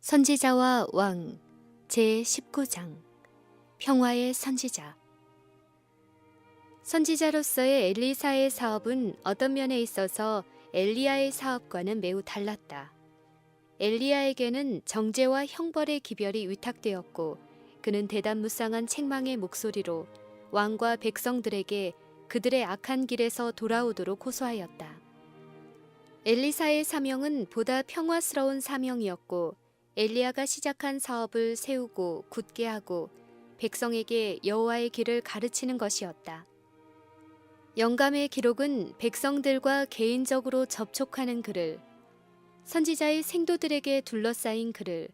선지자와 왕 제19장 평화의 선지자. 선지자로서의 엘리사의 사업은 어떤 면에 있어서 엘리야의 사업과는 매우 달랐다. 엘리야에게는 정죄와 형벌의 기별이 위탁되었고 그는 대담무쌍한 책망의 목소리로 왕과 백성들에게 그들의 악한 길에서 돌아오도록 호소하였다. 엘리사의 사명은 보다 평화스러운 사명이었고 엘리야가 시작한 사업을 세우고 굳게 하고 백성에게 여호와의 길을 가르치는 것이었다. 영감의 기록은 백성들과 개인적으로 접촉하는 그를, 선지자의 생도들에게 둘러싸인 그를,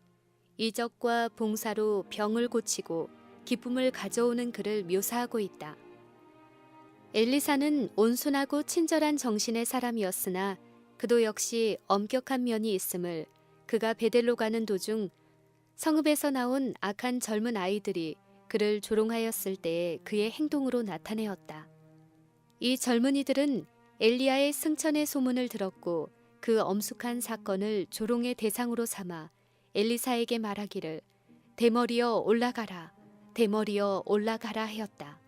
이적과 봉사로 병을 고치고 기쁨을 가져오는 그를 묘사하고 있다. 엘리사는 온순하고 친절한 정신의 사람이었으나 그도 역시 엄격한 면이 있음을 그가 베델로 가는 도중 성읍에서 나온 악한 젊은 아이들이 그를 조롱하였을 때의 그의 행동으로 나타내었다. 이 젊은이들은 엘리야의 승천의 소문을 들었고 그 엄숙한 사건을 조롱의 대상으로 삼아 엘리사에게 말하기를 대머리여 올라가라, 대머리여 올라가라 하였다.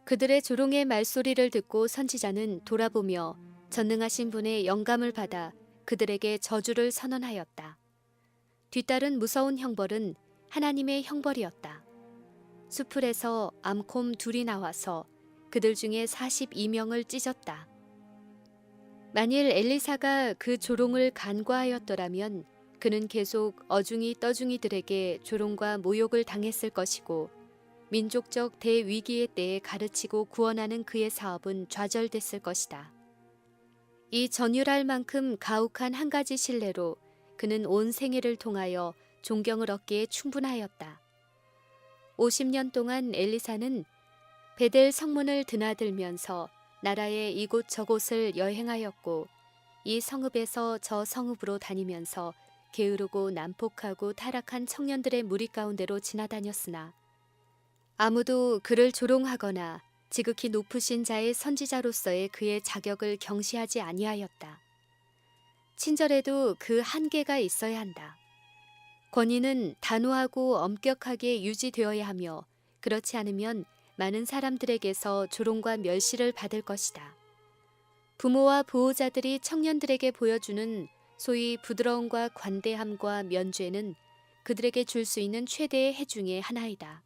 그들의 조롱의 말소리를 듣고 선지자는 돌아보며 전능하신 분의 영감을 받아 그들에게 저주를 선언하였다. 뒤따른 무서운 형벌은 하나님의 형벌이었다. 수풀에서 암콤 둘이 나와서 그들 중에 42명을 찢었다. 만일 엘리사가 그 조롱을 간과하였더라면 그는 계속 어중이 떠중이들에게 조롱과 모욕을 당했을 것이고 민족적 대위기의 때에 가르치고 구원하는 그의 사업은 좌절됐을 것이다. 이 전율할 만큼 가혹한 한 가지 신뢰로 그는 온 생애를 통하여 존경을 얻기에 충분하였다. 50년 동안 엘리사는 베델 성문을 드나들면서 나라의 이곳저곳을 여행하였고 이 성읍에서 저 성읍으로 다니면서 게으르고 난폭하고 타락한 청년들의 무리 가운데로 지나다녔으나 아무도 그를 조롱하거나 지극히 높으신 자의 선지자로서의 그의 자격을 경시하지 아니하였다. 친절에도 그 한계가 있어야 한다. 권위는 단호하고 엄격하게 유지되어야 하며 그렇지 않으면 많은 사람들에게서 조롱과 멸시를 받을 것이다. 부모와 보호자들이 청년들에게 보여주는 소위 부드러움과 관대함과 면죄는 그들에게 줄 수 있는 최대의 해 중의 하나이다.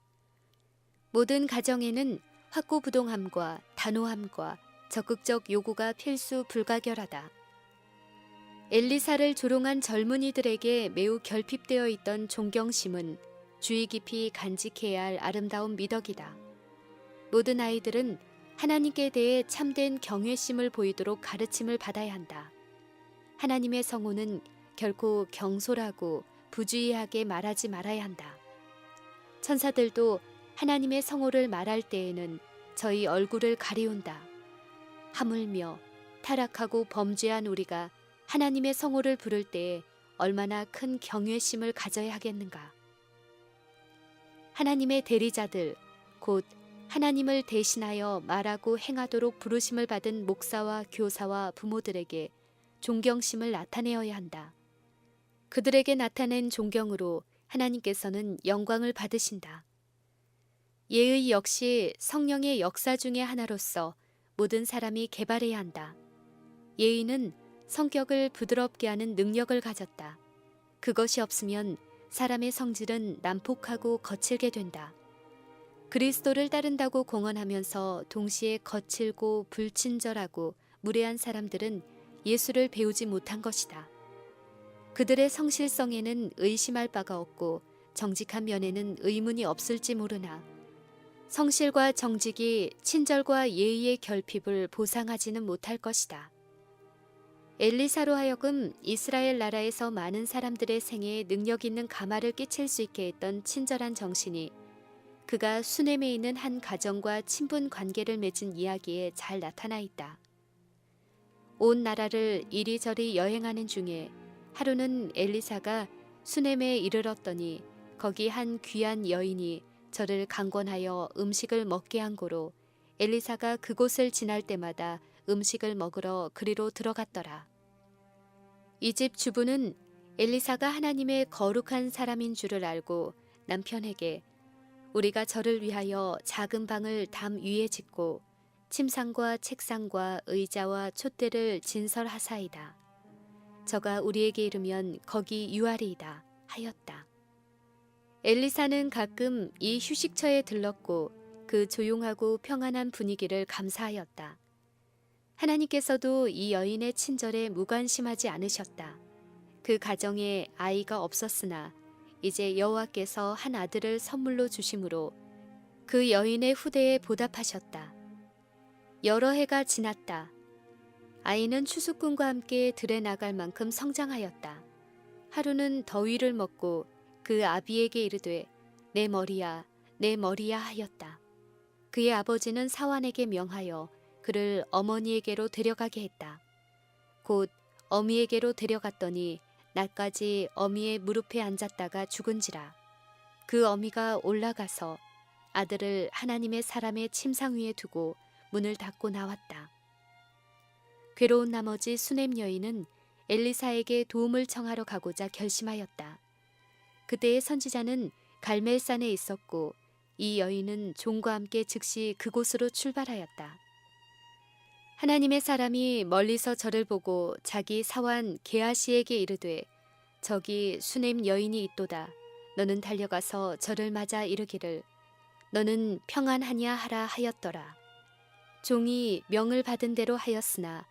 모든 가정에는 확고부동함과 단호함과 적극적 요구가 필수 불가결하다. 엘리사를 조롱한 젊은이들에게 매우 결핍되어 있던 존경심은 주의 깊이 간직해야 할 아름다운 미덕이다. 모든 아이들은 하나님께 대해 참된 경외심을 보이도록 가르침을 받아야 한다. 하나님의 성호는 결코 경솔하고 부주의하게 말하지 말아야 한다. 천사들도 하나님의 성호를 말할 때에는 저희 얼굴을 가리운다. 하물며 타락하고 범죄한 우리가 하나님의 성호를 부를 때에 얼마나 큰 경외심을 가져야 하겠는가. 하나님의 대리자들, 곧 하나님을 대신하여 말하고 행하도록 부르심을 받은 목사와 교사와 부모들에게 존경심을 나타내어야 한다. 그들에게 나타낸 존경으로 하나님께서는 영광을 받으신다. 예의 역시 성령의 역사 중의 하나로서 모든 사람이 개발해야 한다. 예의는 성격을 부드럽게 하는 능력을 가졌다. 그것이 없으면 사람의 성질은 난폭하고 거칠게 된다. 그리스도를 따른다고 공언하면서 동시에 거칠고 불친절하고 무례한 사람들은 예수를 배우지 못한 것이다. 그들의 성실성에는 의심할 바가 없고 정직한 면에는 의문이 없을지 모르나 성실과 정직이 친절과 예의의 결핍을 보상하지는 못할 것이다. 엘리사로 하여금 이스라엘 나라에서 많은 사람들의 생애에 능력 있는 가마를 끼칠 수 있게 했던 친절한 정신이 그가 수넴에 있는 한 가정과 친분 관계를 맺은 이야기에 잘 나타나 있다. 온 나라를 이리저리 여행하는 중에 하루는 엘리사가 수넴에 이르렀더니 거기 한 귀한 여인이 저를 강권하여 음식을 먹게 한 고로 엘리사가 그곳을 지날 때마다 음식을 먹으러 그리로 들어갔더라. 이 집 주부는 엘리사가 하나님의 거룩한 사람인 줄을 알고 남편에게 우리가 저를 위하여 작은 방을 담 위에 짓고 침상과 책상과 의자와 촛대를 진설하사이다. 저가 우리에게 이르면 거기 유하리이다 하였다. 엘리사는 가끔 이 휴식처에 들렀고 그 조용하고 평안한 분위기를 감사하였다. 하나님께서도 이 여인의 친절에 무관심하지 않으셨다. 그 가정에 아이가 없었으나 이제 여호와께서 한 아들을 선물로 주심으로 그 여인의 후대에 보답하셨다. 여러 해가 지났다. 아이는 추수꾼과 함께 들에 나갈 만큼 성장하였다. 하루는 더위를 먹고 그 아비에게 이르되 내 머리야 내 머리야 하였다. 그의 아버지는 사환에게 명하여 그를 어머니에게로 데려가게 했다. 곧 어미에게로 데려갔더니 낮까지 어미의 무릎에 앉았다가 죽은지라. 그 어미가 올라가서 아들을 하나님의 사람의 침상 위에 두고 문을 닫고 나왔다. 괴로운 나머지 수넴 여인은 엘리사에게 도움을 청하러 가고자 결심하였다. 그때의 선지자는 갈멜산에 있었고 이 여인은 종과 함께 즉시 그곳으로 출발하였다. 하나님의 사람이 멀리서 저를 보고 자기 사환 게하시에게 이르되 저기 수넴 여인이 있도다. 너는 달려가서 저를 맞아 이르기를 너는 평안하냐 하라 하였더라. 종이 명을 받은 대로 하였으나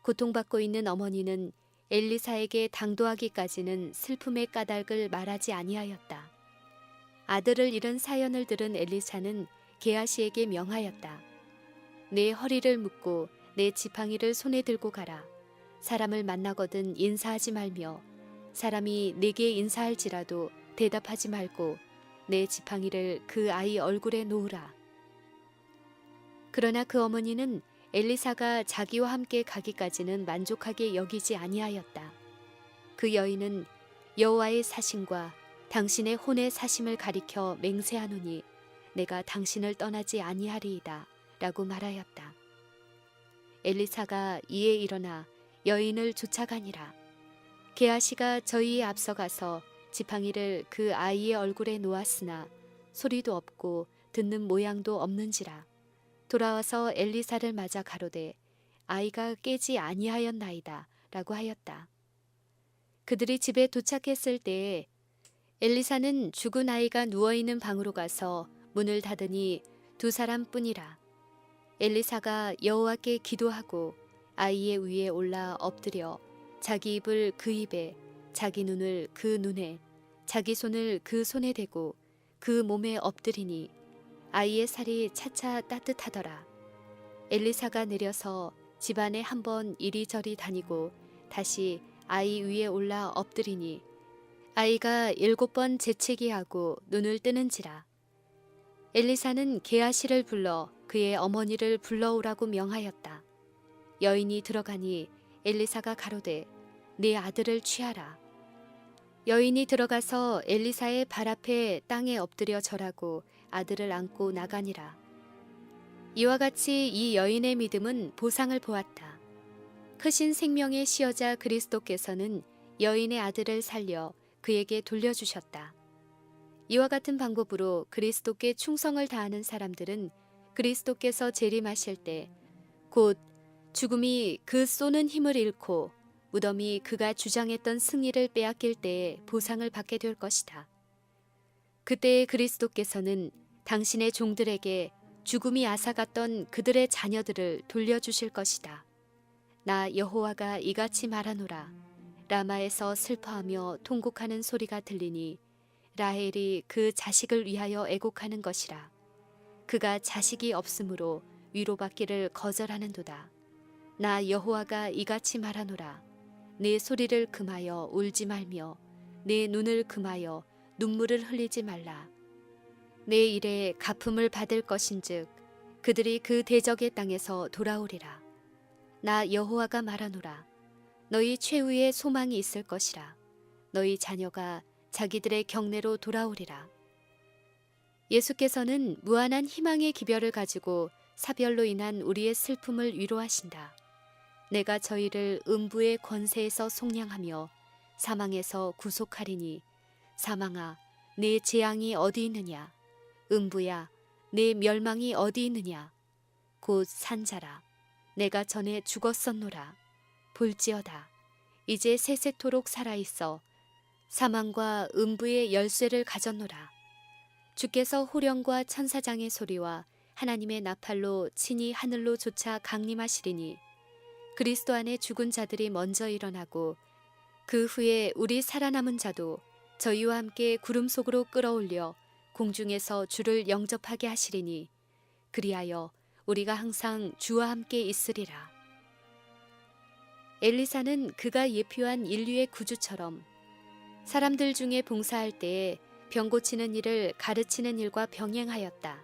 고통받고 있는 어머니는 엘리사에게 당도하기까지는 슬픔의 까닭을 말하지 아니하였다. 아들을 잃은 사연을 들은 엘리사는 게하시에게 명하였다. 내 허리를 묶고 내 지팡이를 손에 들고 가라. 사람을 만나거든 인사하지 말며 사람이 내게 인사할지라도 대답하지 말고 내 지팡이를 그 아이 얼굴에 놓으라. 그러나 그 어머니는 엘리사가 자기와 함께 가기까지는 만족하게 여기지 아니하였다. 그 여인은 여호와의 사심과 당신의 혼의 사심을 가리켜 맹세하노니 내가 당신을 떠나지 아니하리이다 라고 말하였다. 엘리사가 이에 일어나 여인을 쫓아가니라. 게하시가 저희에 앞서가서 지팡이를 그 아이의 얼굴에 놓았으나 소리도 없고 듣는 모양도 없는지라. 돌아와서 엘리사를 맞아 가로되 아이가 깨지 아니하였나이다 라고 하였다. 그들이 집에 도착했을 때에 엘리사는 죽은 아이가 누워있는 방으로 가서 문을 닫으니 두 사람뿐이라. 엘리사가 여호와께 기도하고 아이의 위에 올라 엎드려 자기 입을 그 입에 자기 눈을 그 눈에 자기 손을 그 손에 대고 그 몸에 엎드리니 아이의 살이 차차 따뜻하더라. 엘리사가 내려서 집안에 한번 이리저리 다니고 다시 아이 위에 올라 엎드리니 아이가 7번 재채기하고 눈을 뜨는지라. 엘리사는 게하시를 불러 그의 어머니를 불러오라고 명하였다. 여인이 들어가니 엘리사가 가로되 네 아들을 취하라. 여인이 들어가서 엘리사의 발 앞에 땅에 엎드려 절하고 아들을 안고 나가니라. 이와 같이 이 여인의 믿음은 보상을 보았다. 크신 생명의 시여자 그리스도께서는 여인의 아들을 살려 그에게 돌려주셨다. 이와 같은 방법으로 그리스도께 충성을 다하는 사람들은 그리스도께서 재림하실 때 곧 죽음이 그 쏘는 힘을 잃고 무덤이 그가 주장했던 승리를 빼앗길 때에 보상을 받게 될 것이다. 그때의 그리스도께서는 당신의 종들에게 죽음이 앗아갔던 그들의 자녀들을 돌려주실 것이다. 나 여호와가 이같이 말하노라. 라마에서 슬퍼하며 통곡하는 소리가 들리니 라헬이 그 자식을 위하여 애곡하는 것이라. 그가 자식이 없으므로 위로받기를 거절하는도다. 나 여호와가 이같이 말하노라. 내 소리를 금하여 울지 말며 내 눈을 금하여 눈물을 흘리지 말라. 내 일에 갚음을 받을 것인즉 그들이 그 대적의 땅에서 돌아오리라. 나 여호와가 말하노라. 너희 최후의 소망이 있을 것이라. 너희 자녀가 자기들의 경내로 돌아오리라. 예수께서는 무한한 희망의 기별을 가지고 사별로 인한 우리의 슬픔을 위로하신다. 내가 저희를 음부의 권세에서 속량하며 사망에서 구속하리니 사망아 내 재앙이 어디 있느냐 음부야 내 멸망이 어디 있느냐 곧 산자라 내가 전에 죽었었노라 볼지어다 이제 세세토록 살아있어 사망과 음부의 열쇠를 가졌노라 주께서 호령과 천사장의 소리와 하나님의 나팔로 친히 하늘로 쫓아 강림하시리니 그리스도 안에 죽은 자들이 먼저 일어나고 그 후에 우리 살아남은 자도 저희와 함께 구름 속으로 끌어올려 공중에서 주를 영접하게 하시리니 그리하여 우리가 항상 주와 함께 있으리라. 엘리사는 그가 예표한 인류의 구주처럼 사람들 중에 봉사할 때에 병 고치는 일을 가르치는 일과 병행하였다.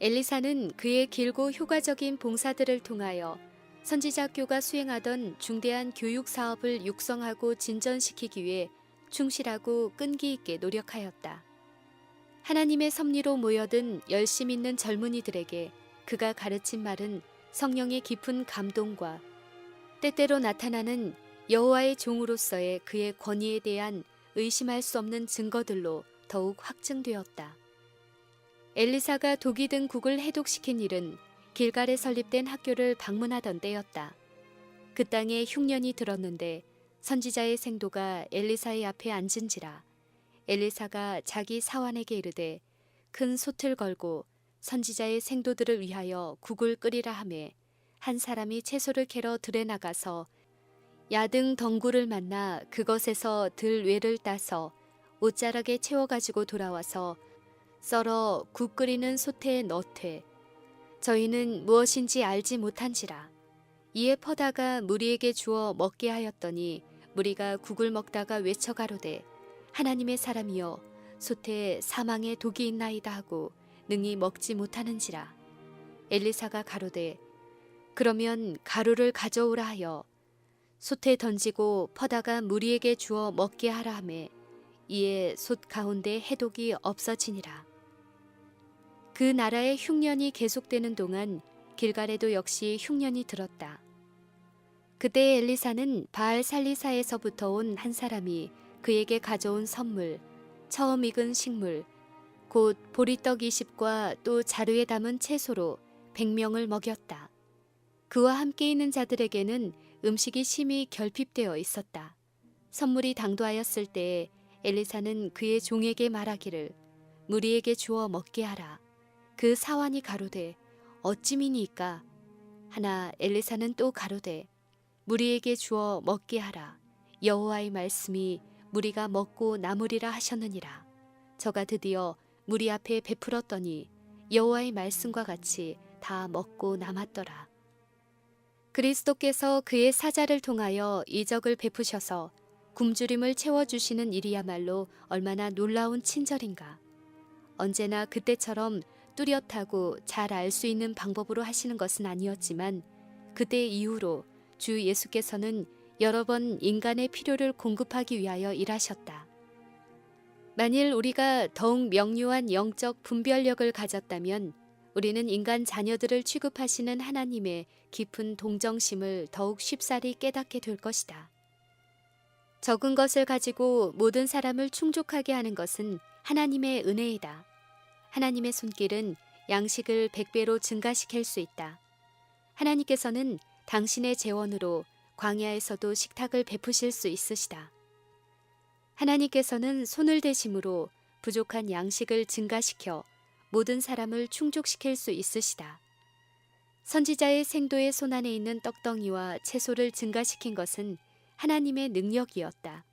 엘리사는 그의 길고 효과적인 봉사들을 통하여 선지자교가 수행하던 중대한 교육 사업을 육성하고 진전시키기 위해 충실하고 끈기 있게 노력하였다. 하나님의 섭리로 모여든 열심 있는 젊은이들에게 그가 가르친 말은 성령의 깊은 감동과 때때로 나타나는 여호와의 종으로서의 그의 권위에 대한 의심할 수 없는 증거들로 더욱 확증되었다. 엘리사가 독이 든 국을 해독시킨 일은 길갈에 설립된 학교를 방문하던 때였다. 그 땅에 흉년이 들었는데 선지자의 생도가 엘리사의 앞에 앉은지라 엘리사가 자기 사환에게 이르되 큰 솥을 걸고 선지자의 생도들을 위하여 국을 끓이라 하매 한 사람이 채소를 캐러 들에 나가서 야등 덩굴을 만나 그것에서 들외를 따서 옷자락에 채워가지고 돌아와서 썰어 국 끓이는 솥에 넣되 저희는 무엇인지 알지 못한지라. 이에 퍼다가 무리에게 주어 먹게 하였더니 무리가 국을 먹다가 외쳐가로되 하나님의 사람이여 솥에 사망의 독이 있나이다 하고 능히 먹지 못하는지라. 엘리사가 가로되 그러면 가루를 가져오라 하여 솥에 던지고 퍼다가 무리에게 주어 먹게 하라 하매 이에 솥 가운데 해독이 없어지니라. 그 나라의 흉년이 계속되는 동안 길갈에도 역시 흉년이 들었다. 그때 엘리사는 바알 살리사에서부터 온 한 사람이 그에게 가져온 선물, 처음 익은 식물, 곧 보리떡 20과 또 자루에 담은 채소로 100명을 먹였다. 그와 함께 있는 자들에게는 음식이 심히 결핍되어 있었다. 선물이 당도하였을 때에 엘리사는 그의 종에게 말하기를 무리에게 주어 먹게 하라. 그 사환이 가로되 어찌미니이까 하나 엘리사는 또 가로되 무리에게 주어 먹게 하라. 여호와의 말씀이 무리가 먹고 남으리라 하셨느니라. 저가 드디어 무리 앞에 베풀었더니 여호와의 말씀과 같이 다 먹고 남았더라. 그리스도께서 그의 사자를 통하여 이적을 베푸셔서 굶주림을 채워주시는 일이야말로 얼마나 놀라운 친절인가. 언제나 그때처럼 뚜렷하고 잘 알 수 있는 방법으로 하시는 것은 아니었지만 그때 이후로 주 예수께서는 여러 번 인간의 필요를 공급하기 위하여 일하셨다. 만일 우리가 더욱 명료한 영적 분별력을 가졌다면 우리는 인간 자녀들을 취급하시는 하나님의 깊은 동정심을 더욱 쉽사리 깨닫게 될 것이다. 적은 것을 가지고 모든 사람을 충족하게 하는 것은 하나님의 은혜이다. 하나님의 손길은 양식을 100배로 증가시킬 수 있다. 하나님께서는 당신의 재원으로 광야에서도 식탁을 베푸실 수 있으시다. 하나님께서는 손을 대심으로 부족한 양식을 증가시켜 모든 사람을 충족시킬 수 있으시다. 선지자의 생도의 손안에 있는 떡덩이와 채소를 증가시킨 것은 하나님의 능력이었다.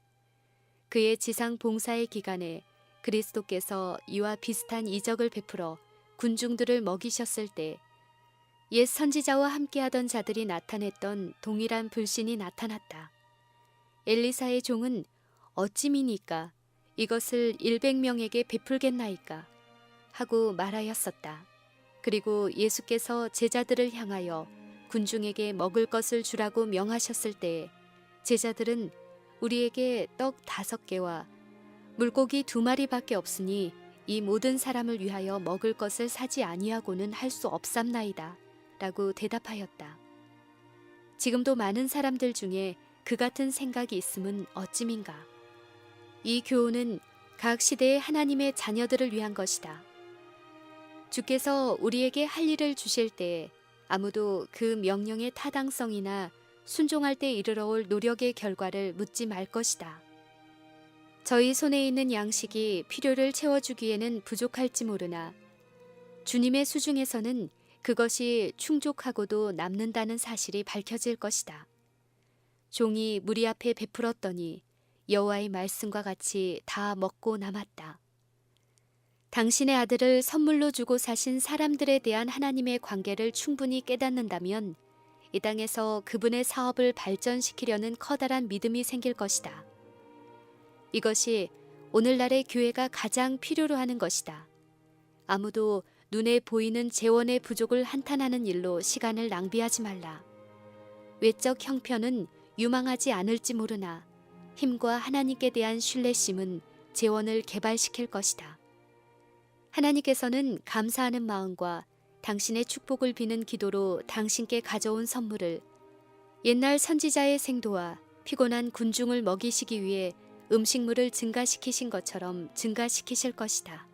그의 지상 봉사의 기간에 그리스도께서 이와 비슷한 이적을 베풀어 군중들을 먹이셨을 때 옛 선지자와 함께하던 자들이 나타냈던 동일한 불신이 나타났다. 엘리사의 종은 어찌미니까 이것을 100명에게 베풀겠나이까 하고 말하였었다. 그리고 예수께서 제자들을 향하여 군중에게 먹을 것을 주라고 명하셨을 때에 제자들은 우리에게 떡 5개와 물고기 2마리밖에 없으니 이 모든 사람을 위하여 먹을 것을 사지 아니하고는 할 수 없삼나이다 라고 대답하였다. 지금도 많은 사람들 중에 그 같은 생각이 있음은 어찌민가. 이 교훈은 각 시대의 하나님의 자녀들을 위한 것이다. 주께서 우리에게 할 일을 주실 때 아무도 그 명령의 타당성이나 순종할 때 이르러 올 노력의 결과를 묻지 말 것이다. 저희 손에 있는 양식이 필요를 채워주기에는 부족할지 모르나 주님의 수중에서는 그것이 충족하고도 남는다는 사실이 밝혀질 것이다. 종이 무리 앞에 베풀었더니 여호와의 말씀과 같이 다 먹고 남았다. 당신의 아들을 선물로 주고 사신 사람들에 대한 하나님의 관계를 충분히 깨닫는다면 이 땅에서 그분의 사업을 발전시키려는 커다란 믿음이 생길 것이다. 이것이 오늘날의 교회가 가장 필요로 하는 것이다. 아무도 눈에 보이는 재원의 부족을 한탄하는 일로 시간을 낭비하지 말라. 외적 형편은 유망하지 않을지 모르나 힘과 하나님께 대한 신뢰심은 재원을 개발시킬 것이다. 하나님께서는 감사하는 마음과 당신의 축복을 비는 기도로 당신께 가져온 선물을 옛날 선지자의 생도와 피곤한 군중을 먹이시기 위해 음식물을 증가시키신 것처럼 증가시키실 것이다.